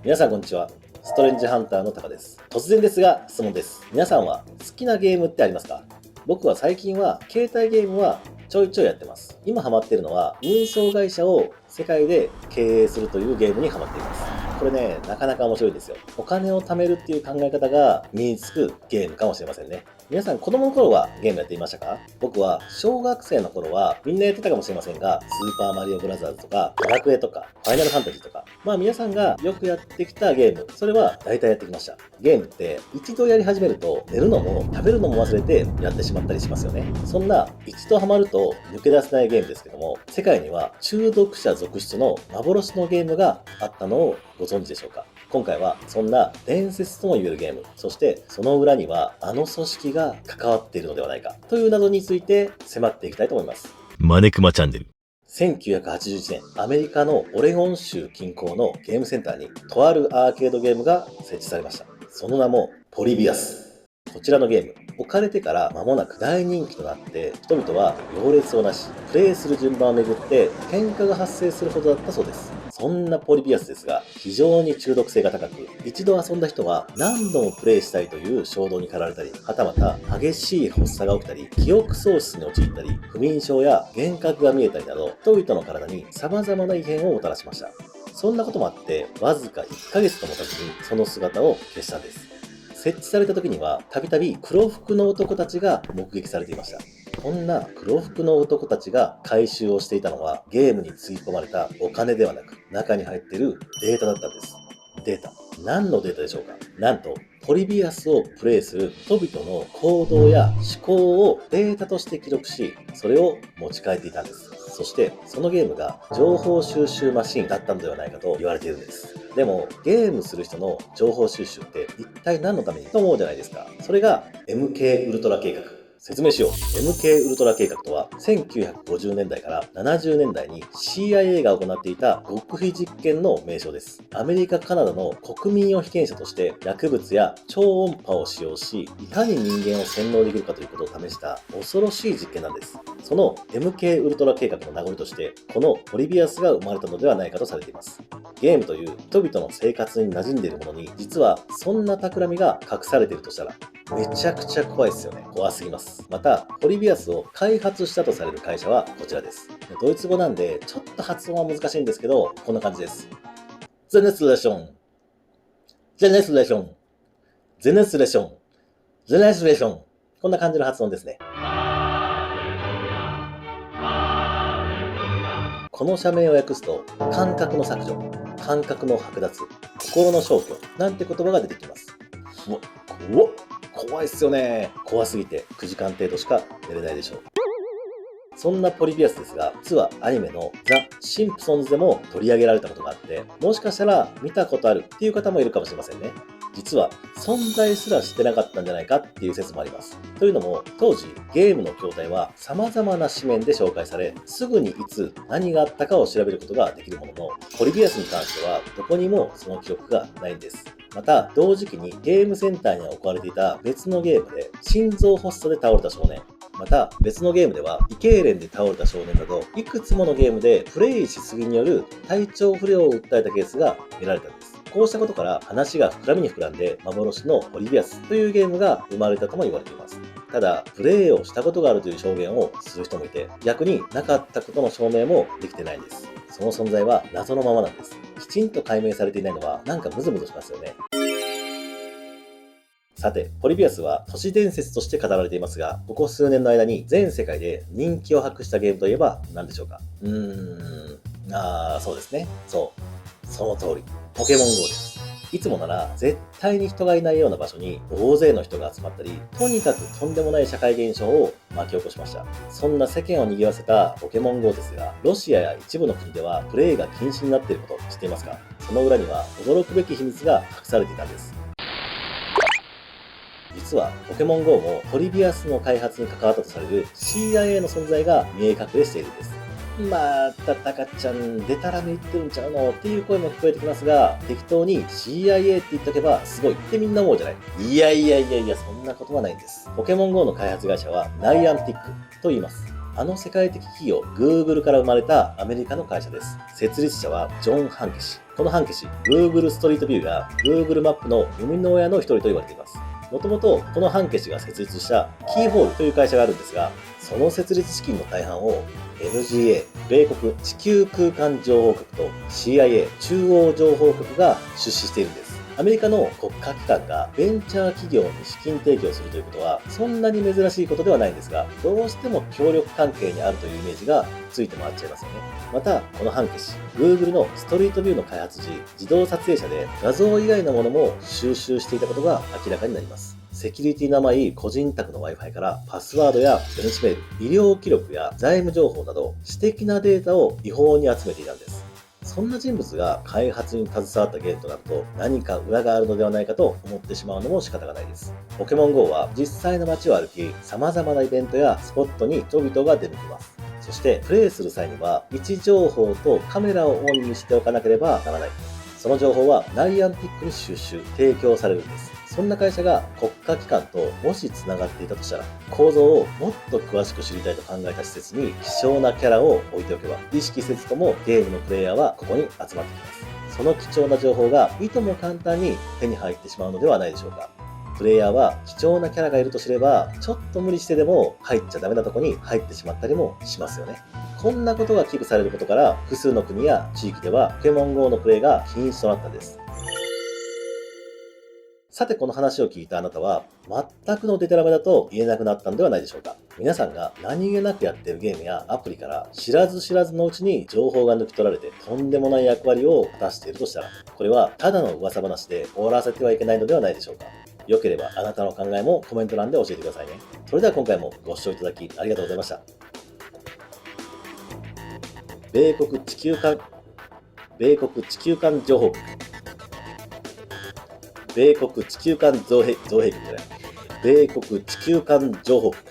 皆さんこんにちは。ストレンジハンターのタカです。突然ですが質問です。皆さんは好きなゲームってありますか？僕は最近は携帯ゲームはちょいちょいやってます。今ハマってるのは運送会社を世界で経営するというゲームにハマっています。これね、なかなか面白いですよ。お金を貯めるっていう考え方が身につくゲームかもしれませんね。皆さん子供の頃はゲームやっていましたか？僕は小学生の頃はみんなやってたかもしれませんが、スーパーマリオブラザーズとか、ドラクエとか、ファイナルファンタジーとか、皆さんがよくやってきたゲーム、それは大体やってきました。ゲームって一度やり始めると寝るのも食べるのも忘れてやってしまったりしますよね。そんな一度ハマると抜け出せないゲームですけども、世界には中毒者続出の幻のゲームがあったのをご存知でしょうか？今回はそんな伝説とも言えるゲーム、そしてその裏にはあの組織が関わっているのではないかという謎について迫っていきたいと思います。マネクマチャンネル。1981年、アメリカのオレゴン州近郊のゲームセンターにとあるアーケードゲームが設置されました。その名もポリビアス。こちらのゲーム、置かれてから間もなく大人気となって、人々は行列をなし、プレイする順番をめぐって喧嘩が発生するほどだったそうです。そんなポリビアスですが、非常に中毒性が高く、一度遊んだ人は何度もプレイしたいという衝動に駆られたり、はたまた激しい発作が起きたり、記憶喪失に陥ったり、不眠症や幻覚が見えたりなど、人々の体に様々な異変をもたらしました。そんなこともあって、わずか1ヶ月とも経つにその姿を消したんです。設置された時には、たびたび黒服の男たちが目撃されていました。こんな黒服の男たちが回収をしていたのは、ゲームにつぎ込まれたお金ではなく、中に入っているデータだったんです。データ。何のデータでしょうか？なんと、ポリビアスをプレイする人々の行動や思考をデータとして記録し、それを持ち帰っていたんです。そして、そのゲームが情報収集マシンだったのではないかと言われているんです。でも、ゲームする人の情報収集って一体何のためにと思うじゃないですか。それが MK ウルトラ計画。説明しよう。MK ウルトラ計画とは、1950年代から70年代に CIA が行っていた極秘実験の名称です。アメリカ、カナダの国民を被験者として薬物や超音波を使用し、いかに人間を洗脳できるかということを試した恐ろしい実験なんです。その MK ウルトラ計画の名残として、このポリビアスが生まれたのではないかとされています。ゲームという人々の生活に馴染んでいるものに、実はそんな企みが隠されているとしたら、めちゃくちゃ怖いですよね。怖すぎます。また、ポリビアスを開発したとされる会社はこちらです。ドイツ語なんで、ちょっと発音は難しいんですけど、こんな感じです。ゼネスレション。ゼネスレション。ゼネスレション。ゼネスレション。こんな感じの発音ですね。この社名を訳すと、感覚の削除、感覚の剥奪、心の消去なんて言葉が出てきます。怖いっすよね。怖すぎて9時間程度しか寝れないでしょう。そんなポリビアスですが、実はアニメのザ・シンプソンズでも取り上げられたことがあって、もしかしたら見たことあるっていう方もいるかもしれませんね。実は存在すらしてなかったんじゃないかっていう説もあります。というのも、当時ゲームの筐体は様々な紙面で紹介され、すぐにいつ何があったかを調べることができるものの、ポリビアスに関してはどこにもその記録がないんです。また、同時期にゲームセンターに置かれていた別のゲームで心臓発作で倒れた少年、また別のゲームでは胃痙攣で倒れた少年など、いくつものゲームでプレイしすぎによる体調不良を訴えたケースが見られたんです。こうしたことから話が膨らみに膨らんで、幻のポリビアスというゲームが生まれたとも言われています。ただ、プレイをしたことがあるという証言をする人もいて、逆になかったことの証明もできてないんです。その存在は謎のままなんです。きちんと解明されていないのはなんかムズムズしますよね。さて、ポリビアスは都市伝説として語られていますが、ここ数年の間に全世界で人気を博したゲームといえば何でしょうか？そうですね。その通り。ポケモン GO です。いつもなら絶対に人がいないような場所に大勢の人が集まったり、とにかくとんでもない社会現象を巻き起こしました。そんな世間を賑わせたポケモン GO ですが、ロシアや一部の国ではプレイが禁止になっていること知っていますか？その裏には驚くべき秘密が隠されていたんです。実はポケモン GO もポリビアスの開発に関わったとされる CIA の存在が見え隠れしているんです。またタカちゃんデタラメ言ってるんちゃうのっていう声も聞こえてきますが、適当に CIA って言っとけばすごいってみんな思うじゃない。いや、そんなことはないんです。ポケモン GO の開発会社はナイアンティックと言います。あの世界的企業 Google から生まれたアメリカの会社です。設立者はジョン・ハンケ氏。このハンケ氏、Google ストリートビューや Google マップの生みの親の一人と言われています。もともとこのハンケ氏が設立したキーホールという会社があるんですが、その設立資金の大半を NGA、米国地球空間情報局と CIA、中央情報局が出資しているんです。アメリカの国家機関がベンチャー企業に資金提供するということはそんなに珍しいことではないんですが、どうしても協力関係にあるというイメージがついて回っちゃいますよね。また、このハンケ氏、Google のストリートビューの開発時、自動撮影車で画像以外のものも収集していたことが明らかになります。セキュリティの甘い個人宅の Wi-Fi からパスワードや電子メール、医療記録や財務情報など私的なデータを違法に集めていたんです。そんな人物が開発に携わったゲームとなると何か裏があるのではないかと思ってしまうのも仕方がないです。ポケモン GO は実際の街を歩き、様々なイベントやスポットに人々が出向きます。そしてプレイする際には位置情報とカメラをオンにしておかなければならない。その情報はナイアンティックに収集、提供されるんです。そんな会社が国家機関ともしつながっていたとしたら、構造をもっと詳しく知りたいと考えた施設に希少なキャラを置いておけば、意識せずともゲームのプレイヤーはここに集まってきます。その貴重な情報がいとも簡単に手に入ってしまうのではないでしょうか。プレイヤーは貴重なキャラがいると知れば、ちょっと無理してでも入っちゃダメなとこに入ってしまったりもしますよね。こんなことが危惧されることから、複数の国や地域ではポケモン GO のプレイが禁止となったんです。さて、この話を聞いたあなたは、全くのデタラメだと言えなくなったのではないでしょうか。皆さんが何気なくやっているゲームやアプリから知らず知らずのうちに情報が抜き取られてとんでもない役割を果たしているとしたら、これはただの噂話で終わらせてはいけないのではないでしょうか。よければあなたの考えもコメント欄で教えてくださいね。それでは今回もご視聴いただきありがとうございました。米国地球間情報局。米国地球間造幣局じゃない。米国地球間情報局。